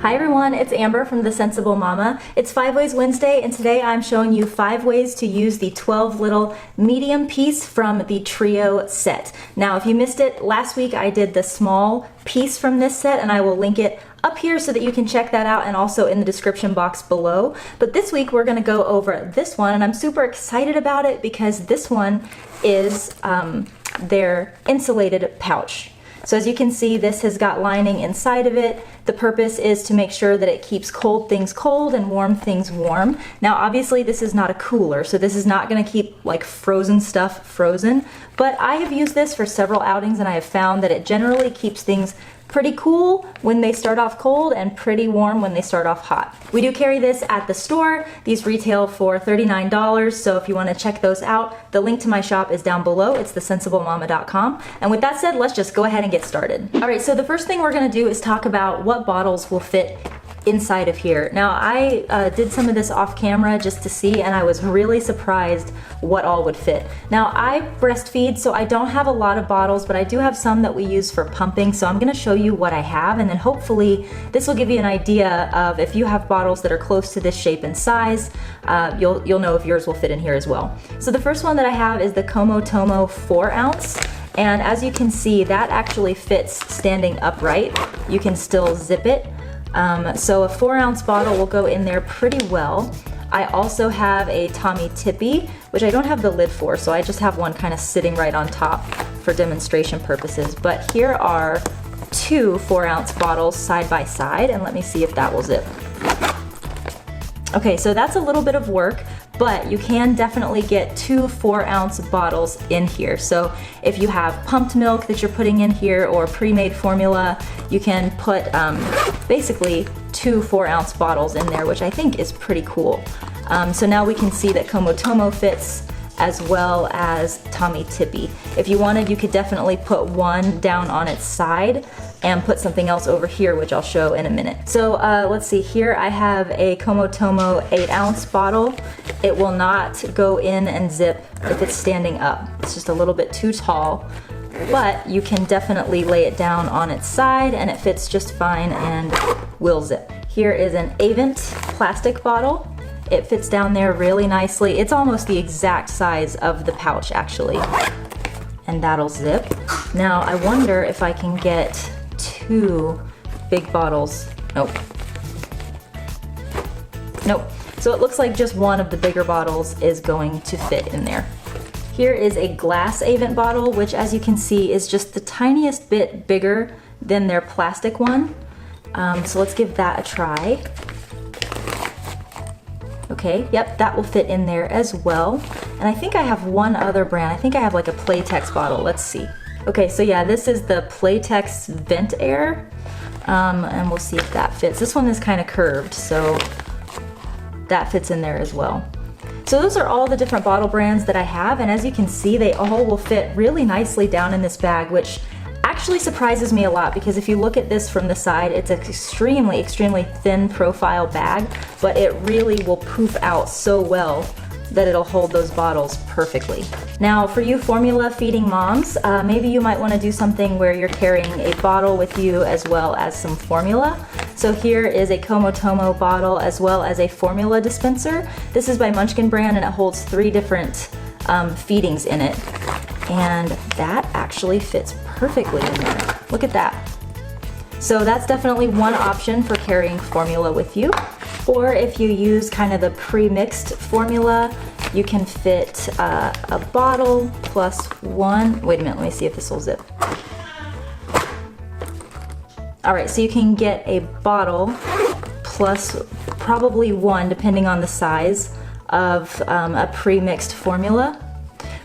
Hi everyone, it's Amber from The Sensible Mama. It's 5 Ways Wednesday, and today I'm showing you 5 ways to use the 12Little Medium piece from the Trio set. Now, if you missed it, last week I did the small piece from this set, and I will link it up here so that you can check that out, and also in the description box below. But this week we're gonna go over this one, and I'm super excited about it because this one is their insulated pouch. So as you can see, this has got lining inside of it. The purpose is to make sure that it keeps cold things cold and warm things warm. Now obviously this is not a cooler, so this is not going to keep like frozen stuff frozen, but I have used this for several outings and I have found that it generally keeps things pretty cool when they start off cold and pretty warm when they start off hot. We do carry this at the store. These retail for $39, so if you want to check those out, the link to my shop is down below. It's thesensiblemama.com. And with that said, let's just go ahead and get started. All right, so the first thing we're going to do is talk about what bottles will fit inside of here. Now I did some of this off camera just to see, and I was really surprised what all would fit. Now I breastfeed, so I don't have a lot of bottles, but I do have some that we use for pumping, so I'm going to show you what I have, and then hopefully this will give you an idea of if you have bottles that are close to this shape and size, you'll know if yours will fit in here as well. So the first one that I have is the Como Tomo 4 ounce. And as you can see, that actually fits standing upright. You can still zip it. So a 4 ounce bottle will go in there pretty well. I also have a Tommy Tippy, which I don't have the lid for, so I just have one kind of sitting right on top for demonstration purposes. But here are 2 4 ounce bottles side by side, and let me see if that will zip. Okay, so that's a little bit of work, but you can definitely get 2 4 ounce bottles in here. So if you have pumped milk that you're putting in here or pre-made formula, you can put basically 2 4 ounce bottles in there, which I think is pretty cool. So now we can see that Como Tomo fits as well as Tommy Tippy. If you wanted, you could definitely put one down on its side and put something else over here, which I'll show in a minute. So let's see, here I have a Como Tomo 8 ounce bottle. It will not go in and zip if it's standing up. It's just a little bit too tall, but you can definitely lay it down on its side and it fits just fine and will zip. Here is an Avent plastic bottle. It fits down there really nicely. It's almost the exact size of the pouch actually, and that'll zip. Now I wonder if I can get 2 big bottles. Nope. Nope. So it looks like just one of the bigger bottles is going to fit in there. Here is a glass Avent bottle, which as you can see is just the tiniest bit bigger than their plastic one. So let's give that a try. Okay, yep, that will fit in there as well. And I think I have one other brand. I think I have like a Playtex bottle. Let's see. Okay, so yeah, this is the Playtex Vent Air. And we'll see if that fits. This one is kind of curved, so that fits in there as well. So those are all the different bottle brands that I have, and as you can see, they all will fit really nicely down in this bag, which actually surprises me a lot because if you look at this from the side, it's an extremely thin profile bag, but it really will poof out so well that it'll hold those bottles perfectly. Now for you formula feeding moms, maybe you might want to do something where you're carrying a bottle with you as well as some formula. So here is a Como Tomo bottle as well as a formula dispenser. This is by Munchkin brand and it holds 3 different feedings in it. And that actually fits perfectly in there. Look at that. So that's definitely one option for carrying formula with you. Or if you use kind of the pre-mixed formula, you can fit a bottle plus 1. Wait a minute, let me see if this will zip. All right, so you can get a bottle plus probably 1, depending on the size, of a pre-mixed formula.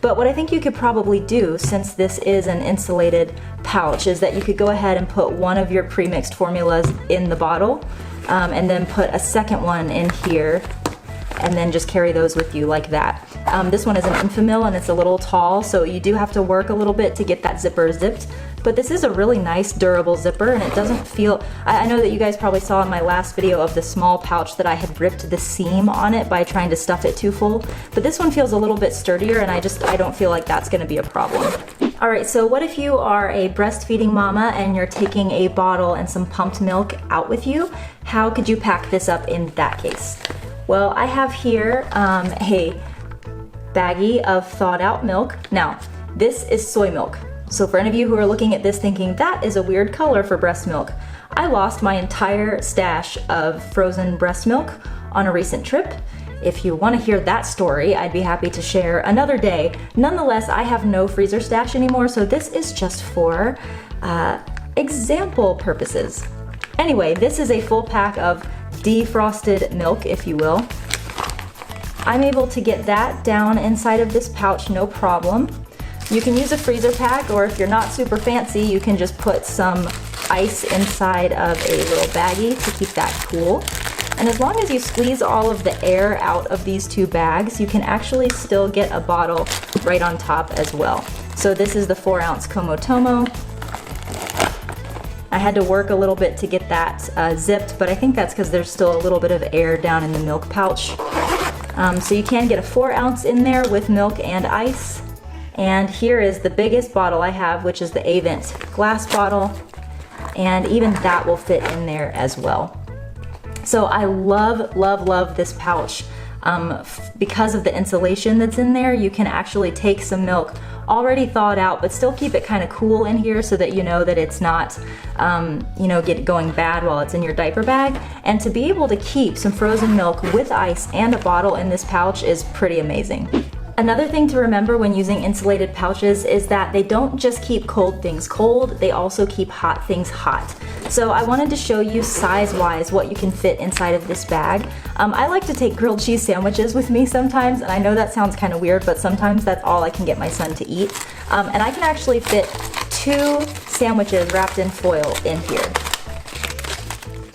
But what I think you could probably do, since this is an insulated pouch, is that you could go ahead and put one of your pre-mixed formulas in the bottle and then put a second one in here and then just carry those with you like that. This one is an Enfamil and it's a little tall, so you do have to work a little bit to get that zipper zipped. But this is a really nice durable zipper and it doesn't feel, I know that you guys probably saw in my last video of the small pouch that I had ripped the seam on it by trying to stuff it too full, but this one feels a little bit sturdier and I don't feel like that's gonna be a problem. All right, so what if you are a breastfeeding mama and you're taking a bottle and some pumped milk out with you? How could you pack this up in that case? Well, I have here a baggie of thawed out milk. Now, this is soy milk. So for any of you who are looking at this thinking that is a weird color for breast milk, I lost my entire stash of frozen breast milk on a recent trip. If you want to hear that story, I'd be happy to share another day. Nonetheless, I have no freezer stash anymore, so this is just for example purposes. Anyway, this is a full pack of defrosted milk, if you will. I'm able to get that down inside of this pouch, no problem. You can use a freezer pack, or if you're not super fancy, you can just put some ice inside of a little baggie to keep that cool. And as long as you squeeze all of the air out of these two bags, you can actually still get a bottle right on top as well. So this is the 4-ounce Komotomo. I had to work a little bit to get that zipped, but I think that's because there's still a little bit of air down in the milk pouch. So you can get a 4-ounce in there with milk and ice. And here is the biggest bottle I have, which is the Avent glass bottle. And even that will fit in there as well. So I love, love, love this pouch. Because of the insulation that's in there, you can actually take some milk already thawed out, but still keep it kind of cool in here so that you know that it's not, going bad while it's in your diaper bag. And to be able to keep some frozen milk with ice and a bottle in this pouch is pretty amazing. Another thing to remember when using insulated pouches is that they don't just keep cold things cold, they also keep hot things hot. So I wanted to show you size-wise what you can fit inside of this bag. I like to take grilled cheese sandwiches with me sometimes, and I know that sounds kind of weird, but sometimes that's all I can get my son to eat. And I can actually fit 2 sandwiches wrapped in foil in here.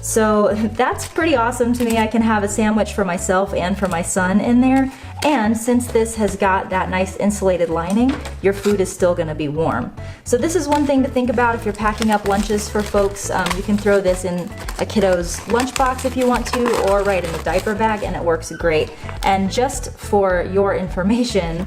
So that's pretty awesome to me. I can have a sandwich for myself and for my son in there. And since this has got that nice insulated lining, your food is still gonna be warm. So this is one thing to think about if you're packing up lunches for folks. You can throw this in a kiddo's lunchbox if you want to, or right in the diaper bag, and it works great. And just for your information,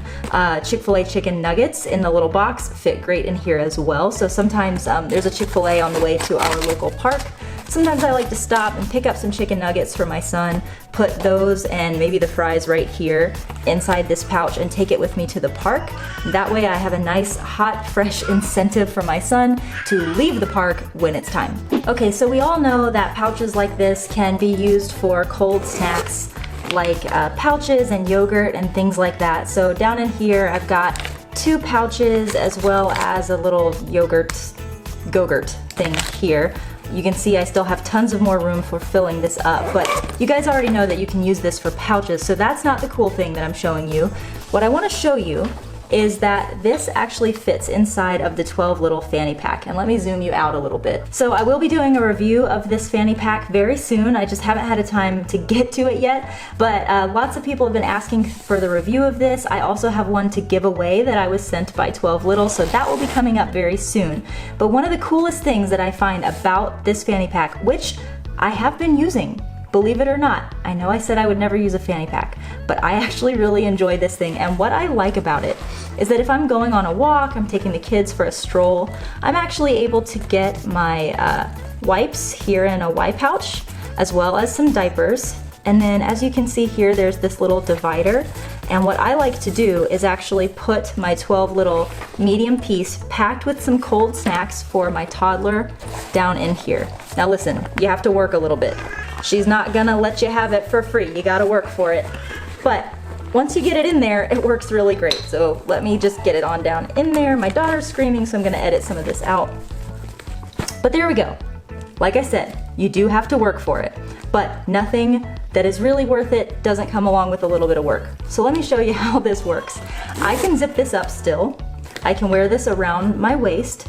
Chick-fil-A chicken nuggets in the little box fit great in here as well. So sometimes there's a Chick-fil-A on the way to our local park. Sometimes I like to stop and pick up some chicken nuggets for my son, put those and maybe the fries right here inside this pouch and take it with me to the park. That way I have a nice, hot, fresh incentive for my son to leave the park when it's time. Okay, so we all know that pouches like this can be used for cold snacks like pouches and yogurt and things like that. So down in here I've got 2 pouches as well as a little Go-Gurt thing here. You can see I still have tons of more room for filling this up, but you guys already know that you can use this for pouches, so that's not the cool thing that I'm showing you. What I want to show you is that this actually fits inside of the 12Little fanny pack, and let me zoom you out a little bit. So I will be doing a review of this fanny pack very soon. I just haven't had a time to get to it yet, but lots of people have been asking for the review of this. I also have one to give away that I was sent by 12Little, so that will be coming up very soon. But one of the coolest things that I find about this fanny pack, which I have been using, believe it or not, I know I said I would never use a fanny pack, but I actually really enjoy this thing. And what I like about it is that if I'm going on a walk, I'm taking the kids for a stroll, I'm actually able to get my wipes here in a wipe pouch, as well as some diapers. And then as you can see here, there's this little divider. And what I like to do is actually put my 12Little Medium piece packed with some cold snacks for my toddler down in here. Now listen, you have to work a little bit. She's not gonna let you have it for free. You gotta work for it. But once you get it in there, it works really great. So let me just get it on down in there. My daughter's screaming, so I'm gonna edit some of this out. But there we go. Like I said, you do have to work for it, but nothing that is really worth it doesn't come along with a little bit of work. So let me show you how this works. I can zip this up still. I can wear this around my waist.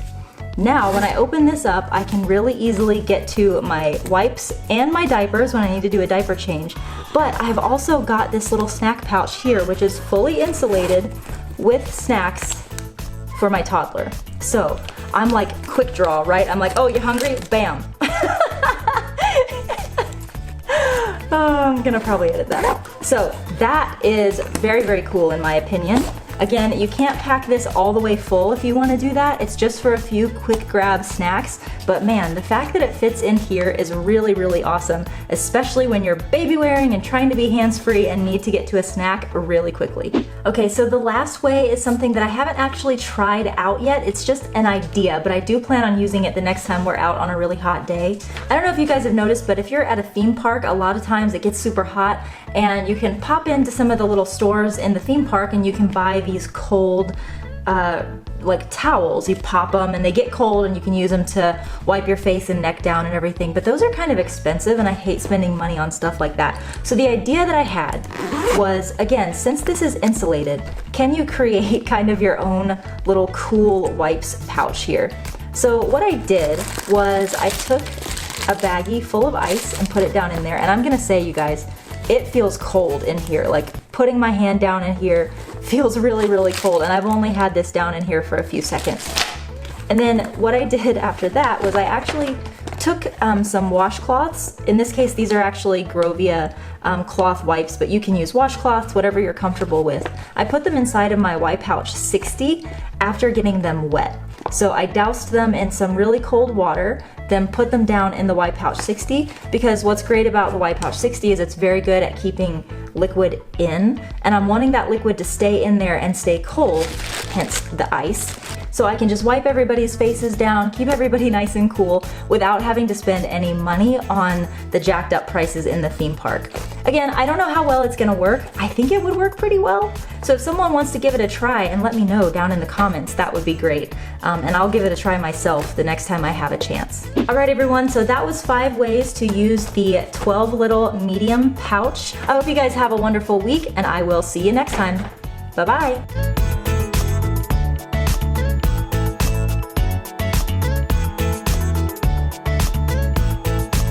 Now, when I open this up, I can really easily get to my wipes and my diapers when I need to do a diaper change. But I've also got this little snack pouch here, which is fully insulated with snacks for my toddler. So I'm like quick draw, right? I'm like, oh, you hungry? Bam. Oh, I'm gonna probably edit that out. So that is very, very cool in my opinion. Again, you can't pack this all the way full if you want to do that. It's just for a few quick grab snacks, but man, the fact that it fits in here is really, really awesome, especially when you're baby wearing and trying to be hands-free and need to get to a snack really quickly. Okay, so the last way is something that I haven't actually tried out yet. It's just an idea, but I do plan on using it the next time we're out on a really hot day. I don't know if you guys have noticed, but if you're at a theme park, a lot of times it gets super hot and you can pop into some of the little stores in the theme park and you can buy these cold like towels. You pop them and they get cold and you can use them to wipe your face and neck down and everything, but those are kind of expensive and I hate spending money on stuff like that. So the idea that I had was, again, since this is insulated, can you create kind of your own little cool wipes pouch here? So what I did was I took a baggie full of ice and put it down in there, and I'm gonna say, you guys, it feels cold in here. Like putting my hand down in here feels really, really cold, and I've only had this down in here for a few seconds. And then what I did after that was I actually took some washcloths. In this case, these are actually Grovia cloth wipes, but you can use washcloths, whatever you're comfortable with. I put them inside of my wipe pouch 60 after getting them wet. So I doused them in some really cold water, then put them down in the wipe pouch 60, because what's great about the wipe pouch 60 is it's very good at keeping liquid in, and I'm wanting that liquid to stay in there and stay cold, hence the ice. So I can just wipe everybody's faces down, keep everybody nice and cool without having to spend any money on the jacked up prices in the theme park. Again, I don't know how well it's gonna work. I think it would work pretty well. So if someone wants to give it a try and let me know down in the comments, that would be great. And I'll give it a try myself the next time I have a chance. All right, everyone, so that was 5 ways to use the 12Little Medium pouch. I hope you guys have a wonderful week and I will see you next time. Bye-bye.